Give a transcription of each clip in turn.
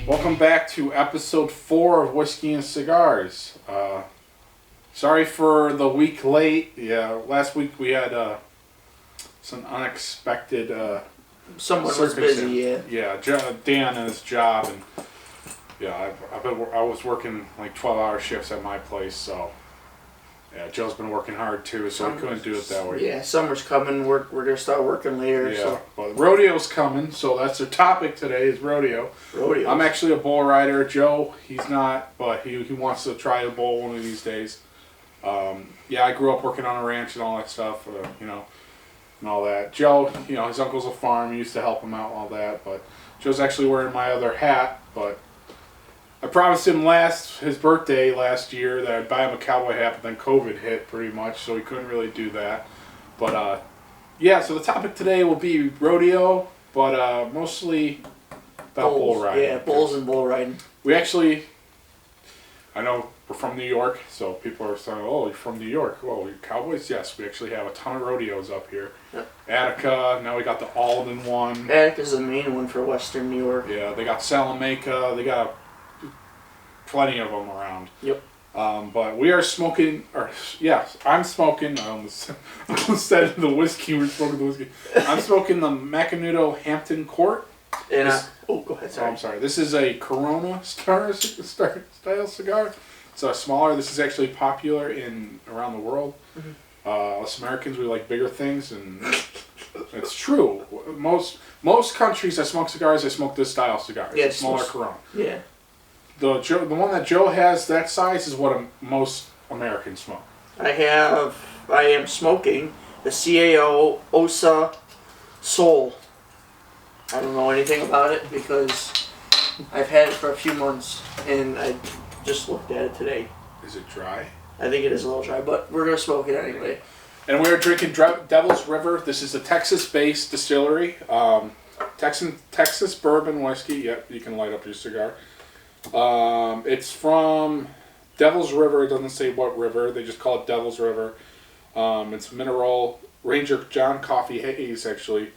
Welcome back to episode 4 of Whiskey and Cigars. Sorry for the week late. Yeah, last week we had some unexpected someone was busy, yeah. Dan and his job, and yeah, I was working like 12-hour shifts at my place, so yeah, Joe's been working hard too, so we couldn't do it that way. Yeah, summer's coming. We're gonna start working later. Yeah, so. but rodeo's coming, so that's the topic today is rodeo. Rodeo. I'm actually a bull rider. Joe, he's not, but he wants to try a bull one of these days. Yeah, I grew up working on a ranch and all that stuff, and all that. Joe, his uncle's a farm. He used to help him out and all that, but Joe's actually wearing my other hat, but I promised him his birthday last year that I'd buy him a cowboy hat, but then COVID hit pretty much, so he couldn't really do that. But yeah, so the topic today will be rodeo, but mostly about bull riding. Yeah, bulls and bull riding. I know we're from New York, so people are saying, "Oh, you're from New York? Well, you're cowboys?" Yes, we actually have a ton of rodeos up here. Yep. Attica, now we got the Alden one. Attica's the main one for Western New York. Yeah, they got Salamanca. They got plenty of them around. Yep. But we are smoking, I'm smoking. I almost said the whiskey. We're smoking the whiskey. I'm smoking the Macanudo Hampton Court. And go ahead. Sorry. Oh, I'm sorry. This is a Corona style cigar. It's smaller. This is actually popular around the world. Mm-hmm. Us Americans, we like bigger things, and it's true. Most countries that smoke cigars, they smoke this style cigar. It's a smaller Corona. Yeah. The one that Joe has, that size, is what most Americans smoke. I am smoking the CAO Osa Soul. I don't know anything about it because I've had it for a few months and I just looked at it today. Is it dry? I think it is a little dry, but we're going to smoke it anyway. And we're drinking Devil's River. This is a Texas-based distillery. Texas bourbon whiskey. Yep, you can light up your cigar. It's from Devil's River. It doesn't say what river. They just call it Devil's River. It's mineral. Ranger John Coffee Hayes, actually.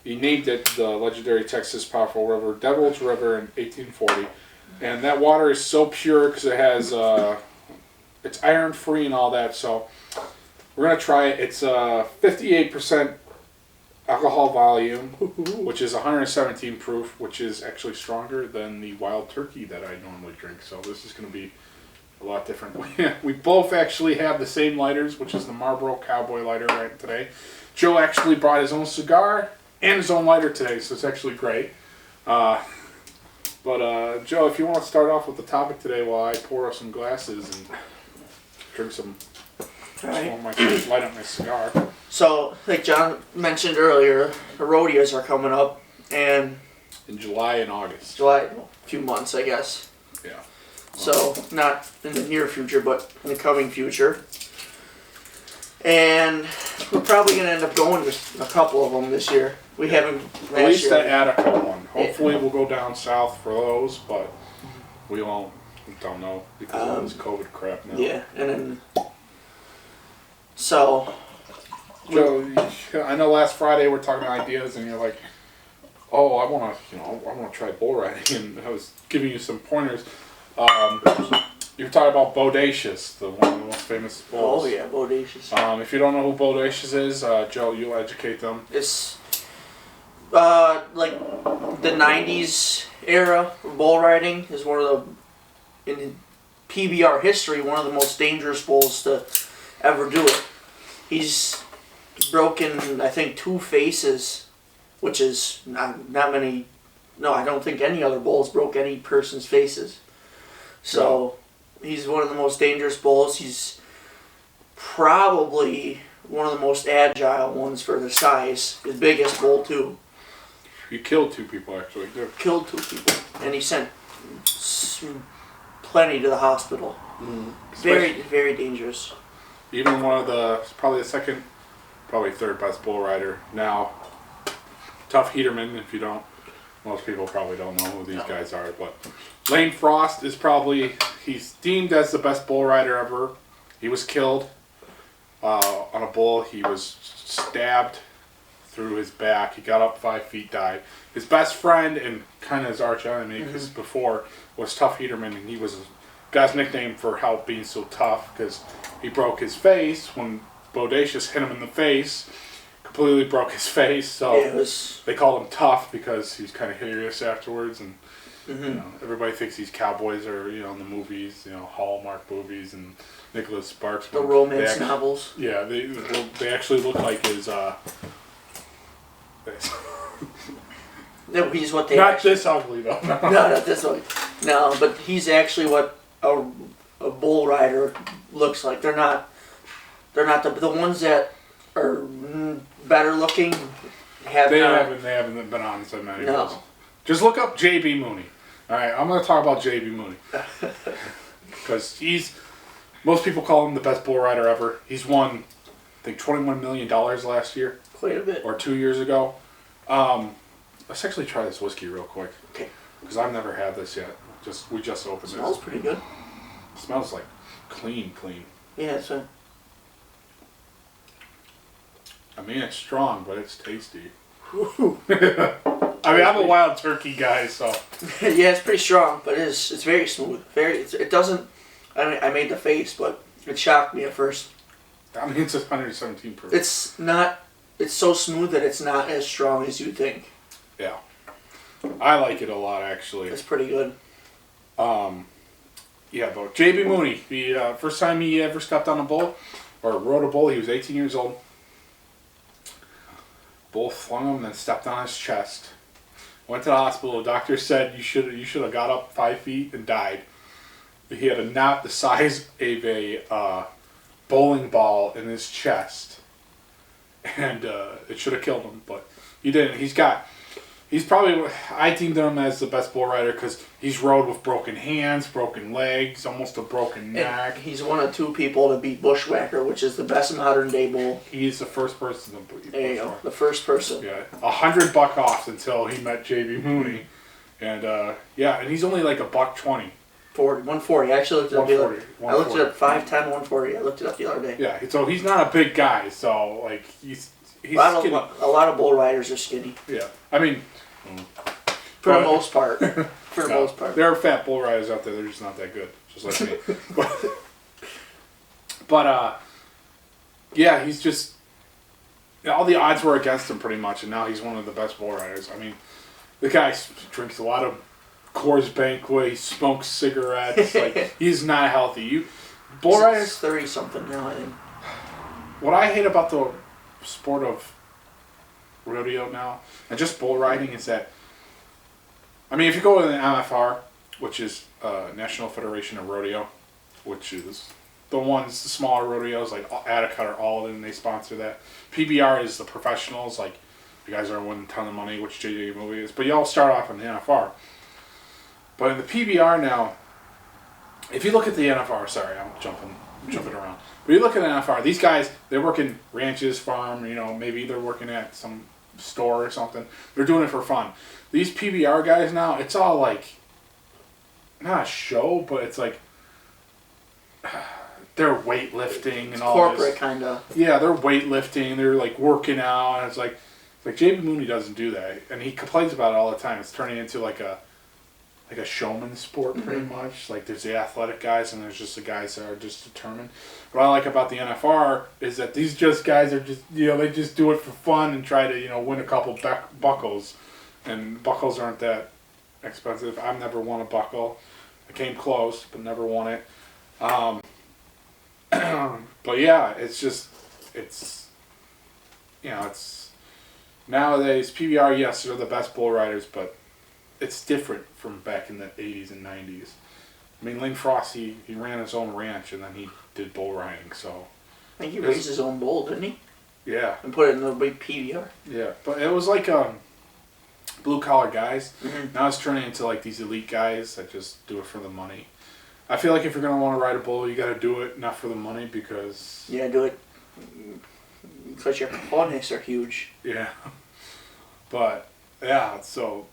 He named it the legendary Texas Powerful River, Devil's River, in 1840. And that water is so pure because it has, it's iron free and all that. So we're going to try it. It's 58% alcohol volume, which is 117 proof, which is actually stronger than the wild turkey that I normally drink. So this is going to be a lot different. We both actually have the same lighters, which is the Marlboro Cowboy lighter right today. Joe actually brought his own cigar and his own lighter today, so it's actually great. But Joe, if you want to start off with the topic today while I pour us some glasses and drink some, light up my cigar. So, like John mentioned earlier, the rodeos are coming up, and in July and August. A few months, I guess. Yeah. So, not in the near future, but in the coming future. And we're probably going to end up going to a couple of them this year. We haven't last year. At least that Attica one. Hopefully we'll go down south for those, but we won't. We don't know because of this COVID crap now. Yeah, and then so. Joe, I know last Friday we're talking ideas, and you're like, "Oh, I want to try bull riding," and I was giving you some pointers. You were talking about Bodacious, one of the most famous bulls. Oh yeah, Bodacious. If you don't know who Bodacious is, Joe, you'll educate them. It's like the '90s era of bull riding is one of the, in PBR history, one of the most dangerous bulls to ever do it. He's broken, I think, 2 faces, which is not many. No, I don't think any other bulls broke any person's faces. So he's one of the most dangerous bulls. He's probably one of the most agile ones for the size. His biggest bull too. He killed 2 people actually. Killed 2 people, and he sent plenty to the hospital. Very, very dangerous. Even probably the second, probably third best bull rider now. Tough Heaterman, if you don't. Most people probably don't know who these guys are, but Lane Frost is he's deemed as the best bull rider ever. He was killed on a bull. He was stabbed through his back. He got up 5 feet, died. His best friend and kind of his arch enemy, because before, was Tough Heaterman, and he was guy's nickname for how being so tough, because he broke his face when Bodacious hit him in the face. Completely broke his face, so they called him Tough because he's kind of hideous afterwards, and you know, everybody thinks these cowboys are, you know, in the movies, you know, Hallmark movies and Nicholas Sparks. The romance novels. Yeah, they actually look like his. No, he's what they. Not this ugly though. No, not this ugly. No, but he's actually what a bull rider looks like. They're not the ones that are better looking. They haven't been on so many. No. Just look up J.B. Mooney. All right, I'm going to talk about J.B. Mooney because most people call him the best bull rider ever. He's won, I think, $21 million last year. Quite a bit. Or 2 years ago. Let's actually try this whiskey real quick. Okay. Because I've never had this yet. We just opened it. Smells pretty good. It smells like clean. Yeah, it's a. I mean, it's strong, but it's tasty. I mean, I'm a wild turkey guy, so. Yeah, it's pretty strong, but it's very smooth. It doesn't. I made the face, but it shocked me at first. I mean, it's 117 proof. It's not. It's so smooth that it's not as strong as you'd think. Yeah, I like it a lot actually. It's pretty good. Yeah, but J.B. Mooney, the first time he ever stepped on a bull or rode a bull, he was 18 years old. Bull flung him, then stepped on his chest. Went to the hospital. The doctor said you should have got up 5 feet and died. He had a knot the size of a bowling ball in his chest, and it should have killed him, but he didn't. He's probably, I deemed him as the best bull rider because he's rode with broken hands, broken legs, almost a broken neck. And he's one of 2 people to beat Bushwhacker, which is the best modern day bull. He's the first person to beat There you go, the first person. Yeah, $100 off until he met J.B. Mooney, and and he's only like $120. 140. I actually looked it up the other. 140. I looked it up 5'10", 140. I looked it up the other day. Yeah, so he's not a big guy, so like he's a lot of bull riders are skinny. Yeah, I mean, for the most part. For the most part. There are fat bull riders out there. They're just not that good, just like me. but yeah, he's just all the odds were against him pretty much, and now he's one of the best bull riders. I mean, the guy drinks a lot of Coors Banquet, smokes cigarettes. Like he's not healthy. Bull riders 30 something now, I think. What I hate about the sport of rodeo now and just bull riding is that, I mean, if you go to the NFR, which is National Federation of Rodeo, which is the smaller rodeos like Attica or Alden, they sponsor that. PBR is the professionals, like the guys are winning a ton of money, which JJ Movie is. But you all start off in the NFR. But in the PBR now, if you look at the NFR, sorry, I'm jumping around. But you look at the NFR, these guys, they're working ranches, farm, you know, maybe they're working at some store or something. They're doing it for fun. These PBR guys now, it's all like, not a show, but it's like, they're weightlifting and all corporate, this. kind of. Yeah, they're weightlifting, they're like working out, and it's like J.B. Mooney doesn't do that. And he complains about it all the time. It's turning into like a showman sport pretty much. Like there's the athletic guys and there's just the guys that are just determined. What I like about the NFR is that these guys are just, you know, they just do it for fun and try to, you know, win a couple buckles. And buckles aren't that expensive. I've never won a buckle. I came close, but never won it. But yeah, it's you know, it's nowadays PBR, yes, they're the best bull riders, but it's different from back in the 80s and 90s. I mean, Lynn Frost, he ran his own ranch and then he did bull riding, so. I think he raised his own bull, didn't he? Yeah. And put it in the big PBR. Yeah, but it was like blue collar guys. Now it's turning into like these elite guys that just do it for the money. I feel like if you're going to want to ride a bull, you got to do it not for the money because. Yeah, do it because your cojones are huge. Yeah. But, yeah, so.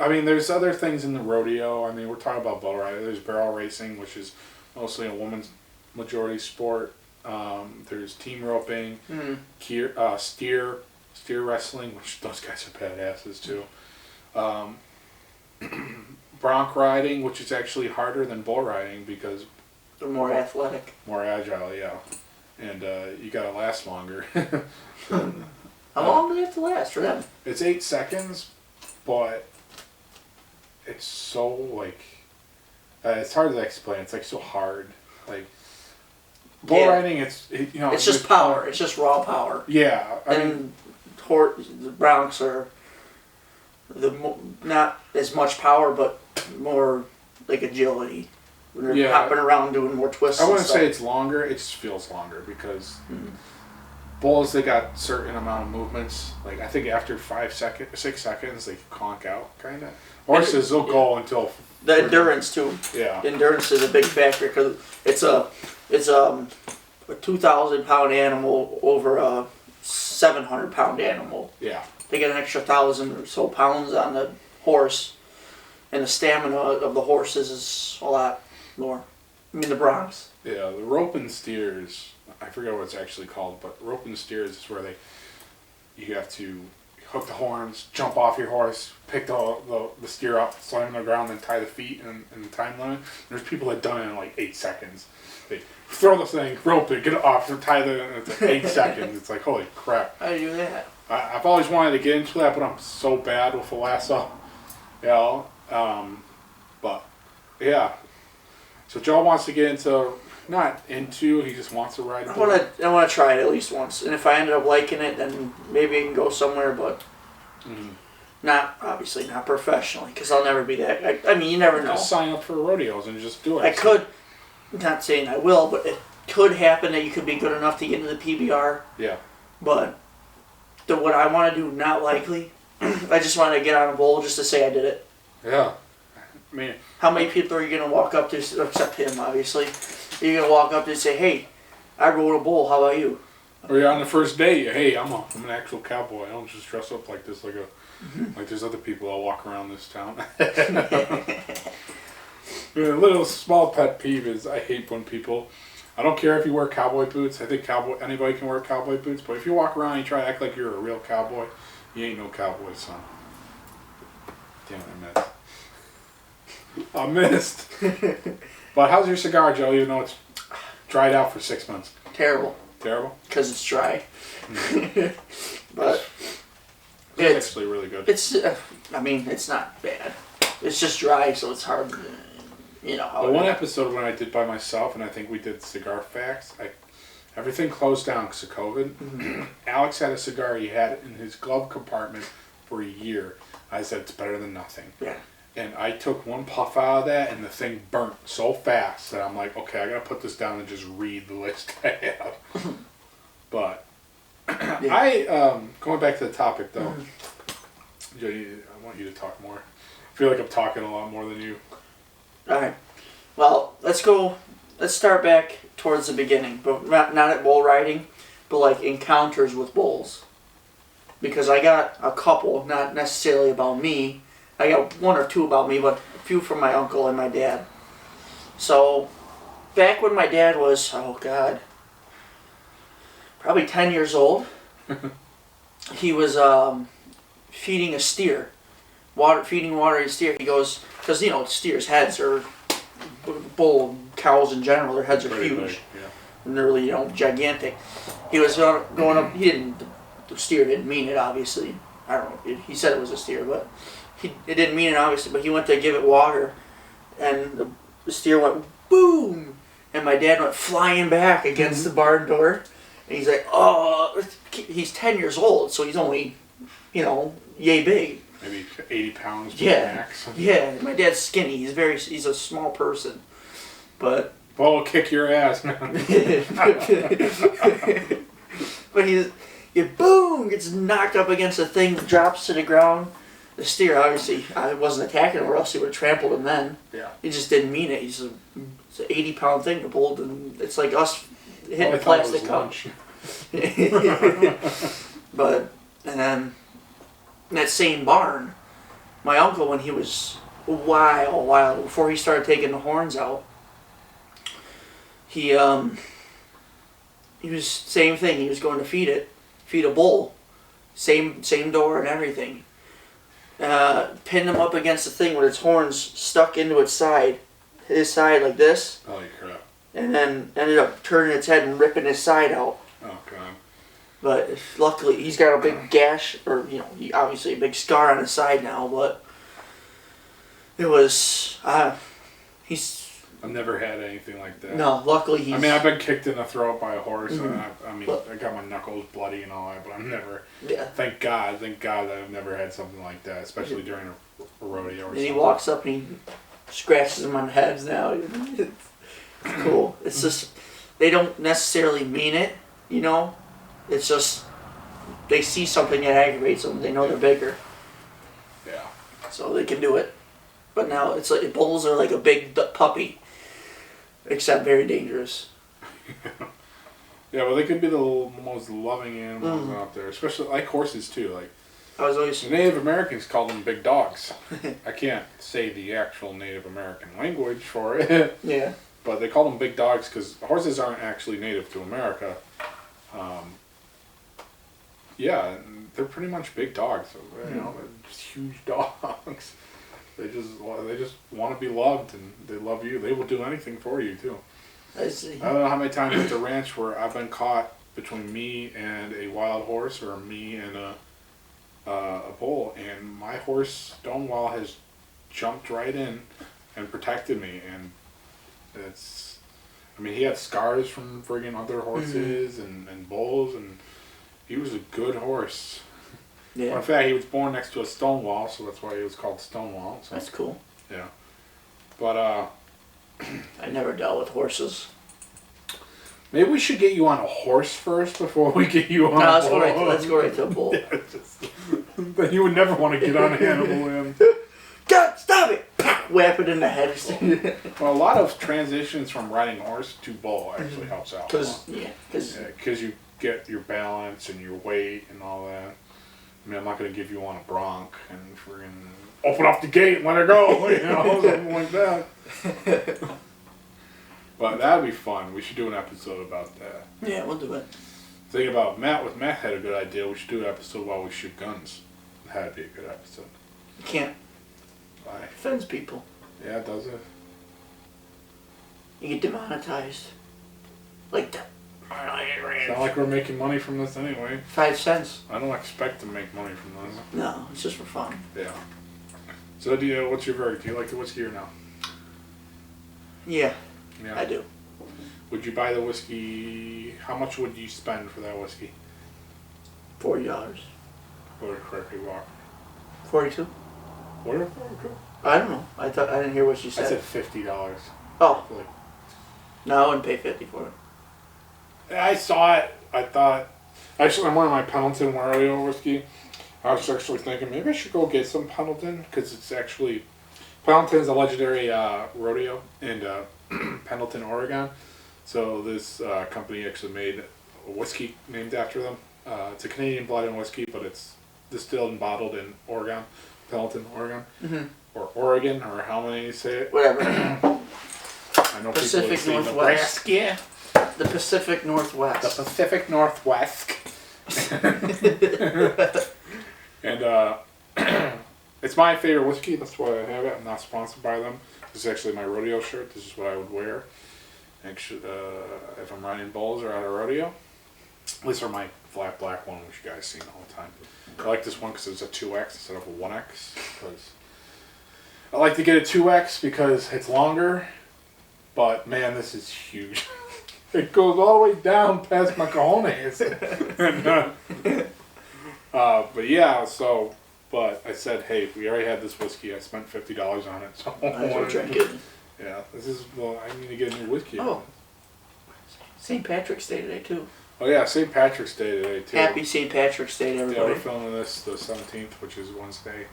I mean, there's other things in the rodeo. I mean, we're talking about bull riding. There's barrel racing, which is mostly a woman's majority sport. There's team roping, steer steer wrestling, which those guys are badasses too. Um, bronc riding, which is actually harder than bull riding because They're more athletic. more agile, yeah, and you gotta last longer. How long do they have to last for them? It's 8 seconds, but it's so like it's hard to explain. It's like so hard. Like bull riding, it's just power. It's just raw power. Yeah, I mean, the broncs are not as much power, but more like agility. When they're hopping around doing more twists. I wouldn't say it's longer. It just feels longer because bulls, they got certain amount of movements. Like I think after 6 seconds, they clonk out kind of. Horses, they'll go until the endurance too. Yeah, endurance is a big factor because it's a 2,000-pound animal over a 700-pound animal. Yeah, they get an extra 1,000 or so pounds on the horse, and the stamina of the horses is a lot more. I mean the broncs. Yeah, the rope and steers. I forget what it's actually called, but rope and steers is where you have to hook the horns, jump off your horse, pick the steer up, slam it on the ground, then tie the feet in the time limit. There's people that done it in like 8 seconds. They throw the thing, rope it, get it off, and tie it's 8 seconds. It's like, holy crap. How do you do that? I've always wanted to get into that, but I'm so bad with the lasso. But yeah. So Joe wants to get he just wants to ride. I want to try it at least once, and if I ended up liking it, then maybe I can go somewhere, but not professionally, because I'll never be that. I mean, you never know. Just sign up for rodeos and just do it. I could, not saying I will, but it could happen that you could be good enough to get into the PBR. Yeah. But what I want to do, not likely. I just want to get on a bull just to say I did it. Yeah. I mean, how many people are you going to walk up to, except him, obviously? You're going to walk up to and say, hey, I rode a bull, how about you? Or you're on the first date, hey, I'm an actual cowboy. I don't just dress up like this, like there's other people that walk around this town. A little small pet peeve is I hate when people, I don't care if you wear cowboy boots. I think anybody can wear cowboy boots, but if you walk around and you try to act like you're a real cowboy, you ain't no cowboy, son. Damn it, I missed. But how's your cigar, Joe? You know it's dried out for 6 months. Terrible. Terrible? Because it's dry. But it's actually really good. It's not bad. It's just dry, so it's hard. The one episode when I did by myself, and I think we did cigar facts, everything closed down because of COVID. Mm-hmm. Alex had a cigar he had in his glove compartment for a year. I said, it's better than nothing. Yeah. And I took one puff out of that, and the thing burnt so fast that I'm like, okay, I gotta put this down and just read the list I have. But going back to the topic though, Joe, I want you to talk more. I feel like I'm talking a lot more than you. All right. Well, let's start back towards the beginning, but not at bull riding, but like encounters with bulls. Because I got a couple, not necessarily about me. I got one or two about me, but a few from my uncle and my dad. So, back when my dad was, probably 10 years old, he was feeding a steer. Feeding water to a steer. He goes, because, steers' heads are, bull cows in general, their heads are huge. Big, yeah. And they're really, gigantic. He was going up, the steer didn't mean it, obviously. I don't know, he said it was a steer, but it didn't mean it, obviously, but he went to give it water, and the steer went boom, and my dad went flying back against the barn door, and he's like, oh, he's 10 years old, so he's only, yay big. Maybe 80 pounds max. Yeah, my dad's skinny, he's a small person, but... Ball will kick your ass, man. But boom, gets knocked up against the thing, drops to the ground. The steer, obviously, I wasn't attacking him, or else he would have trampled him then. Yeah. He just didn't mean it. It's an 80-pound thing to pull, and it's like us hitting a plastic cup. But, and then, in that same barn, my uncle, when he was a while before he started taking the horns out, he was, same thing, he was going to feed a bull. Same door and everything. Pinned him up against the thing with its horns stuck into its side. His side like this. Holy crap. And then ended up turning its head and ripping his side out. Oh, God. But luckily, he's got a big gash, or, obviously a big scar on his side now, but it was, I've never had anything like that. No, luckily he's... I mean, I've been kicked in the throat by a horse, and I got my knuckles bloody and all that, but I've never... Yeah. Thank God that I've never had something like that, especially during a rodeo or something. And he walks up and he scratches him on the heads now. It's cool. It's just, they don't necessarily mean it, It's just, they see something that aggravates them, they know they're bigger. Yeah. So they can do it. But now it's like, bulls are like a big puppy. Except very dangerous. Yeah, well, they could be the most loving animals out there, especially like horses too. Like the Native Americans call them big dogs. I can't say the actual Native American language for it. Yeah. But they call them big dogs because horses aren't actually native to America. Yeah, they're pretty much big dogs. They're just huge dogs. They just want to be loved, and they love you. They will do anything for you too. I see. I don't know how many times at the ranch where I've been caught between me and a wild horse, or me and a bull, and my horse Stonewall has jumped right in and protected me. And he had scars from friggin' other horses and bulls, and he was a good horse. Yeah. Well, in fact, he was born next to a stone wall, so that's why he was called Stonewall. So. That's cool. Yeah. But, I never dealt with horses. Maybe we should get you on a horse first before we get you on a bull. Let's go right to a bull. Then you would never want to get on an animal and... God, stop it! Whap it in the head. Well, a lot of transitions from riding horse to bull actually helps out. Because you get your balance and your weight and all that. I mean, I'm not going to give you on a bronc and friggin' open up the gate and let her go, something like that. But that would be fun. We should do an episode about that. Yeah, we'll do it. Think about Matt had a good idea. We should do an episode while we shoot guns. That'd be a good episode. You can't. Why? It offends people. Yeah, does it? You get demonetized. Like that. It's not like we're making money from this anyway. 5 cents. I don't expect to make money from this. No, it's just for fun. Yeah. So, what's your verdict? Do you like the whiskey or no? Yeah, I do. Would you buy the whiskey? How much would you spend for that whiskey? $40. Or correctly walk. 42. What? I don't know. I didn't hear what she said. I said $50. Oh. No, I wouldn't pay $50 for it. I saw it. I thought, actually, on one of my Pendleton rodeo whiskey, I was actually thinking maybe I should go get some Pendleton, because it's actually, Pendleton's a legendary rodeo in Pendleton, Oregon. So this company actually made a whiskey named after them. It's a Canadian blend whiskey, but it's distilled and bottled in Oregon, Pendleton, Oregon, or Oregon, or how many you say it. Whatever. I know Pacific people Northwest. Nebraska. The Pacific Northwest. The Pacific Northwest. And it's my favorite whiskey. That's why I have it. I'm not sponsored by them. This is actually my rodeo shirt. This is what I would wear. Actually, if I'm riding bulls or at a rodeo. These are my flat black one, which you guys see all the time. I like this one because it's a 2X instead of a 1X. Because I like to get a 2X because it's longer. But man, this is huge. It goes all the way down past my cojones. And, but yeah, but I said, hey, we already had this whiskey. I spent $50 on it, so I want to drink it. Yeah, I need to get a new whiskey. Oh, St. Patrick's Day today too. Oh yeah, St. Patrick's Day today too. Happy St. Patrick's Day to everybody. Yeah, we're filming this the 17th, which is Wednesday.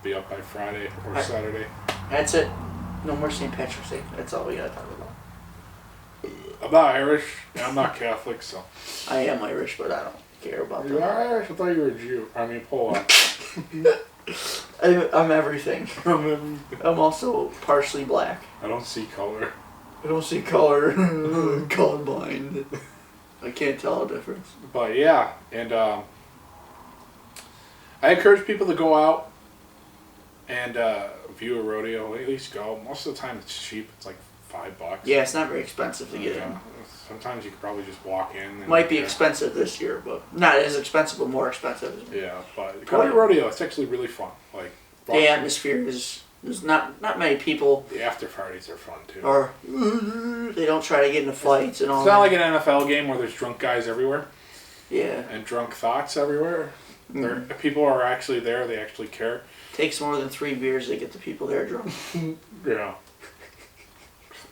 Be up by Friday or Saturday. That's it. No more St. Patrick's Day. That's all we gotta talk about. I'm not Irish, and I'm not Catholic, so. I am Irish, but I don't care about that. You're Irish? I thought you were a Jew. I mean, Polish. I'm everything. I'm also partially black. I don't see color. I don't see color. Colorblind. I can't tell the difference. But yeah, and I encourage people to go out and view a rodeo. At least go. Most of the time it's cheap. It's like $5. Yeah, it's not very expensive to get in. Sometimes you could probably just walk in. And Might be expensive this year, but not as expensive, but more expensive. Yeah, but go to a rodeo. It's actually really fun. Like the atmosphere is. There's not many people. The after parties are fun too. Or they don't try to get into fights and all. It's not like an NFL game where there's drunk guys everywhere. Yeah. And drunk thoughts everywhere. People are actually there. They actually care. Takes more than 3 beers to get the people there drunk. Yeah.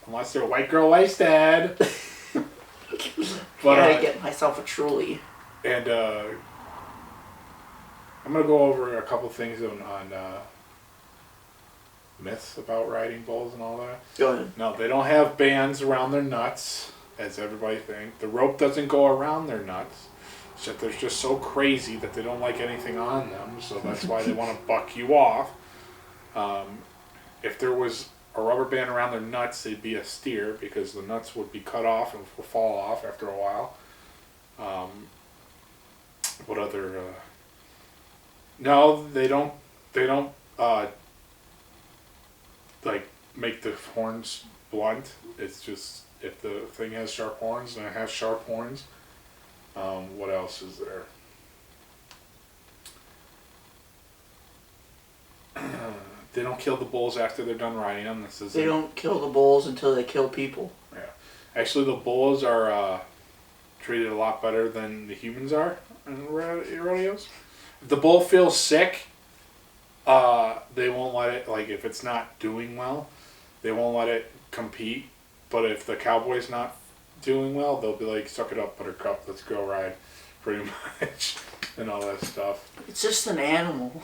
Unless they're white girl wasted. But I gotta get myself a Truly. And I'm gonna go over a couple things on myths about riding bulls and all that. Go ahead. No, they don't have bands around their nuts, as everybody thinks. The rope doesn't go around their nuts. So they're just so crazy that they don't like anything on them, so that's why they want to buck you off. If there was a rubber band around their nuts, they'd be a steer because the nuts would be cut off and will fall off after a while. What other? No, they don't. Like make the horns blunt. It's just if the thing has sharp horns, and it has sharp horns. What else is there? They don't kill the bulls after they're done riding them. They don't kill the bulls until they kill people. Yeah, actually, the bulls are treated a lot better than the humans are in rodeos. If the bull feels sick, they won't let it, like if it's not doing well, they won't let it compete. But if the cowboy's not doing well, they'll be like, suck it up, buttercup, let's go ride, pretty much, and all that stuff. It's just an animal.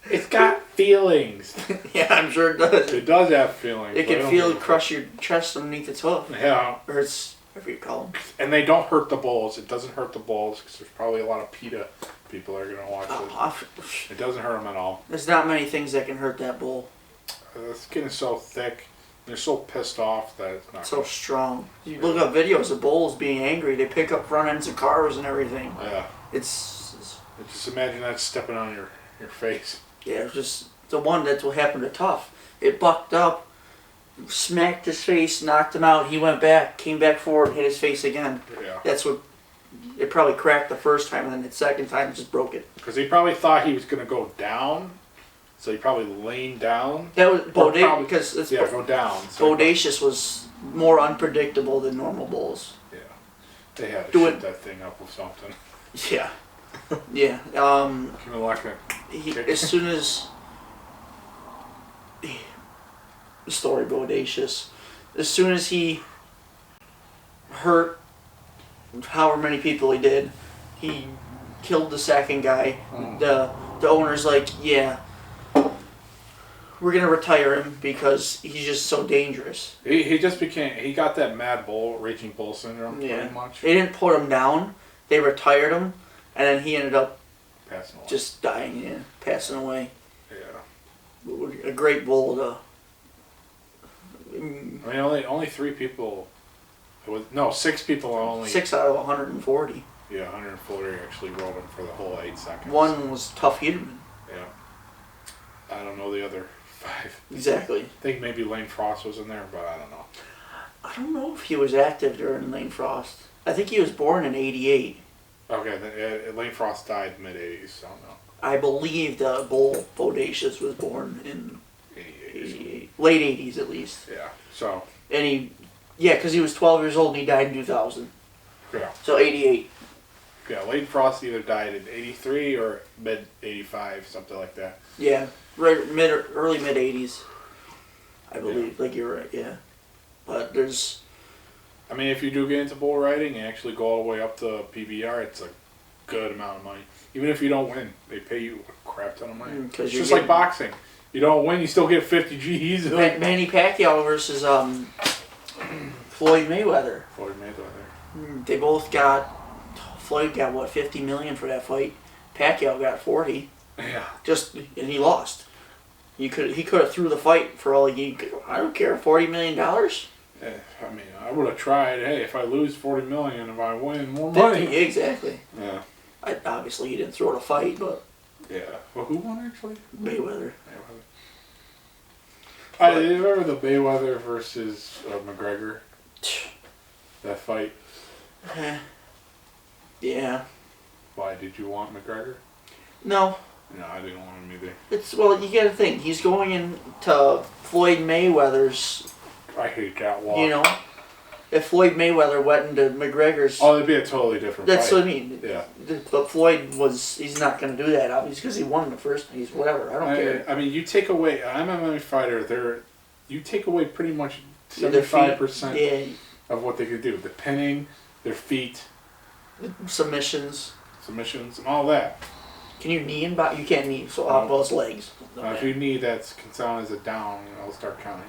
It's got feelings. Yeah, I'm sure it does. It does have feelings. It can feel it crush your chest underneath its hoof. Yeah. Or its, whatever you call them. And they don't hurt the bulls. It doesn't hurt the bulls because there's probably a lot of PETA people that are going to watch it. It doesn't hurt them at all. There's not many things that can hurt that bull. The skin is so thick. They're so pissed off that it's not so strong. You look up videos of bulls being angry. They pick up front ends of cars and everything. Yeah. It's just imagine that stepping on your face. Yeah, it's just the one that's what happened to Tough. It bucked up, smacked his face, knocked him out. He went back, came back forward, hit his face again. Yeah. That's what. It probably cracked the first time, and then the second time it just broke it. Because he probably thought he was going to go down, so he probly leaned down. That was bodacious because it's go down. So bodacious was more unpredictable than normal bulls. Yeah, they had to shoot that thing up with something. Yeah, yeah. As soon as the story bodacious, as soon as he hurt however many people he did, he killed the second guy. The owner's like, yeah, we're gonna retire him because he's just so dangerous. He got that mad bull, raging bull syndrome, pretty much. They didn't put him down. They retired him, and then he ended up passing away. Just dying, passing away. Yeah. A great bull to. I mean, only 3 people. 6 people only. 6 out of 140. Yeah, 140 actually rode him for the whole 8 seconds. One was Tough Heaterman. Yeah. I don't know the other 5. Exactly. I think maybe Lane Frost was in there, but I don't know. I don't know if he was active during Lane Frost. I think he was born in '88. Okay, then Lane Frost died mid-'80s, so no. I believe the bull Bodacious was born in 88. Late 80s at least. Yeah, so. And because he was 12 years old and he died in 2000. Yeah. So 88. Yeah, Lane Frost either died in 83 or mid-85, something like that. Yeah, early mid-80s, I believe. Yeah. Like you're right, yeah. But there's... I mean, if you do get into bull riding and actually go all the way up to PBR, it's a good amount of money. Even if you don't win, they pay you a crap ton of money. It's just like boxing. You don't win, you still get 50 G's. Manny Pacquiao versus Floyd Mayweather. Floyd Mayweather. They both got... Floyd got, what, $50 million for that fight. Pacquiao got 40. Yeah. And he lost. He could have threw the fight for all he... I don't care, $40 million? Yeah, I mean, I would have tried. Hey, if I lose $40 million, if I win, more money. Exactly. Yeah. Obviously, he didn't throw it a fight, but Yeah. Well, who won actually? Mayweather. I remember the Mayweather versus McGregor. That fight. Yeah. Why did you want McGregor? No. No, I didn't want him either. Well, you got to think he's going into Floyd Mayweather's. I hate that walk. You know, if Floyd Mayweather went into McGregor's. Oh, it'd be a totally different fight. That's what I mean. Yeah. But he's not going to do that, obviously, because he won the first. He's whatever. I don't care. I mean, you take away an MMA fighter, you take away pretty much 75% of what they could do. The pinning, their feet, submissions, and all that. Can you knee and box? You can't knee, so off both legs. If you knee, that can sound as a down, I'll start counting.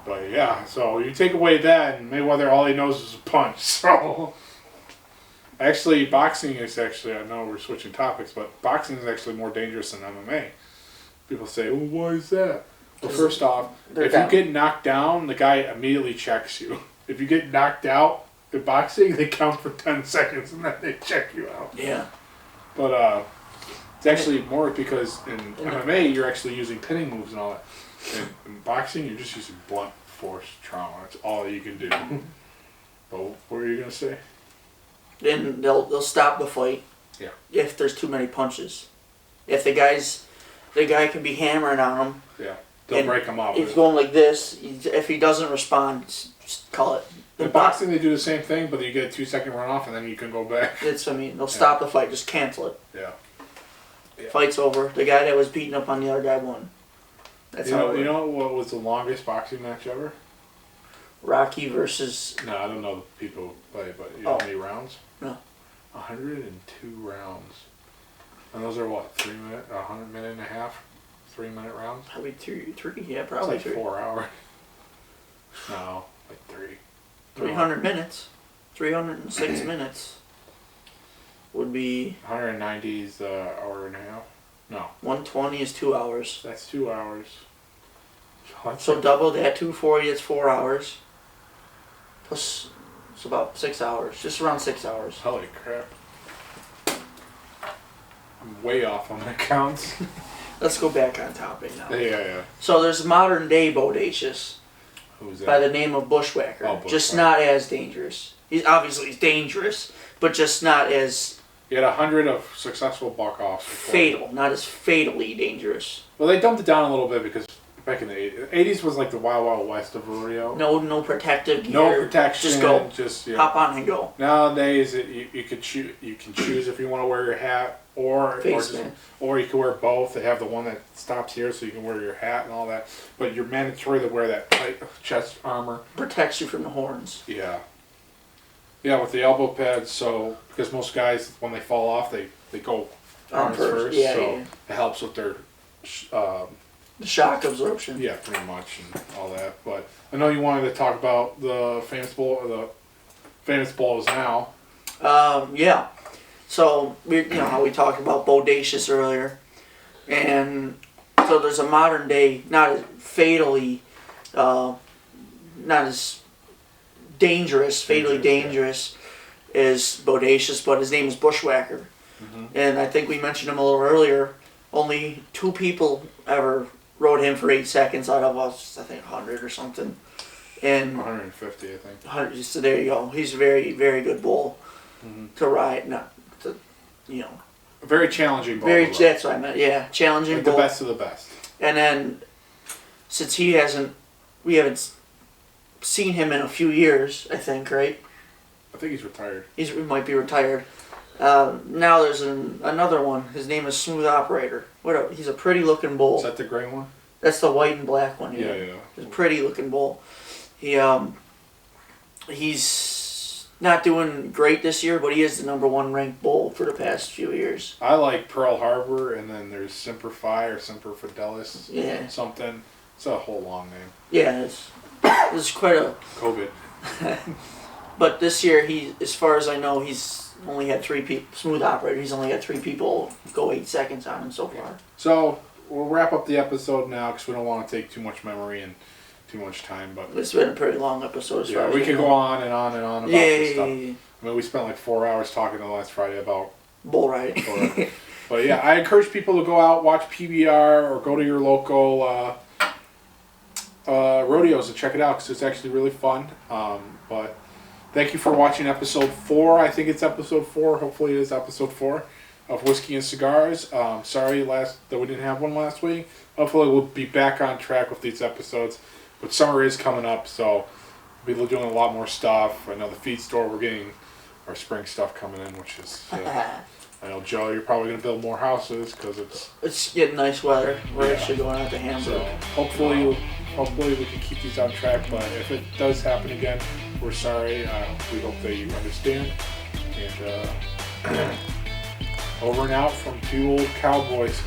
But yeah, so you take away that, and Mayweather, all he knows is a punch. So actually, boxing is I know we're switching topics, but boxing is actually more dangerous than MMA. People say, well, why is that? Well, first off, if you get knocked down, the guy immediately checks you. If you get knocked out in boxing, they count for 10 seconds, and then they check you out. Yeah. But it's actually more because in MMA, you're actually using pinning moves and all that. In boxing, you're just using blunt force trauma. That's all you can do. But what were you going to say? Then they'll stop the fight. Yeah. If there's too many punches. If the guy can be hammering on him. Yeah. They'll break him up. He's going like this. If he doesn't respond, just call it. In boxing, they do the same thing, but you get a 2-second runoff, and then you can go back. They'll stop the fight. Just cancel it. Yeah. Fight's over. The guy that was beating up on the other guy won. You know what was the longest boxing match ever? Rocky versus... No, I don't know the people who play, but you know how many rounds? No. 102 rounds. And those are what, 3 minutes, 100 minute and a half? 3 minute rounds? Probably three, yeah, probably it's like 4 hours. No, like 3. 300 minutes. 306 minutes would be... 190 is an hour and a half? No. 120 is 2 hours. That's 2 hours. So double that, 240 is 4 hours. Plus, it's about 6 hours. Just around 6 hours. Holy crap. I'm way off on my counts. Let's go back on topic now. Yeah. So there's a modern day bodacious. Who's that? By the name of Bushwhacker. Oh, Bushwhacker. Just not as dangerous. He's dangerous, but just not as... He had 100 of successful buck-offs. Fatal. Not as fatally dangerous. Well, they dumped it down a little bit because back in the 80s was like the Wild Wild West of rodeo. No protective gear. No protection. Just go. Yeah. Hop on and go. Nowadays, you can choose. You can choose if you want to wear your hat or you can wear both. They have the one that stops here, so you can wear your hat and all that. But you're mandatory to wear that tight chest armor. Protects you from the horns. Yeah. Yeah, with the elbow pads. So because most guys, when they fall off, they go arms first. Yeah, so it helps with their. The shock absorption. Yeah, pretty much, and all that. But I know you wanted to talk about the famous bulls now. Yeah. So how we talked about bodacious earlier, and so there's a modern day, not as fatally, not as fatally dangerous as bodacious, but his name is Bushwhacker, and I think we mentioned him a little earlier. Only 2 people ever rode him for 8 seconds out of us, I think 100 or something. And 150, I think. 100, so there you go. He's a very, very good bull to ride. Very challenging bull. That's what I meant. Yeah, challenging like bull. The best of the best. And then, since we haven't seen him in a few years, I think, right? I think he's retired. He might be retired. Now there's another one. His name is Smooth Operator. He's a pretty looking bull. Is that the gray one? That's the white and black one. Yeah. He's a pretty looking bull. He's not doing great this year, but he is the #1 ranked bull for the past few years. I like Pearl Harbor, and then there's Semper Fi or Semper Fidelis. Yeah. Something. It's a whole long name. Yeah, it's quite a... COVID. But this year, as far as I know, he's only had 3 people... Smooth Operator, he's only had 3 people go 8 seconds on him so far. So, we'll wrap up the episode now because we don't want to take too much memory and too much time. But it's been a pretty long episode as far as we could go on and on and on about this stuff. I mean, we spent like 4 hours talking the last Friday about bull riding. But yeah, I encourage people to go out, watch PBR, or go to your local rodeos and check it out because it's actually really fun. But thank you for watching episode 4. I think it's episode 4. Hopefully it is episode 4 of Whiskey and Cigars. Sorry that we didn't have one last week. Hopefully we'll be back on track with these episodes. But summer is coming up, so we'll be doing a lot more stuff. I know the feed store, we're getting our spring stuff coming in, which is... I know, Joe, you're probably going to build more houses because it's getting nice weather. We're actually going out to Hamburg. So hopefully we can keep these on track. But if it does happen again, we're sorry. We hope that you understand. And over and out from 2 old cowboys.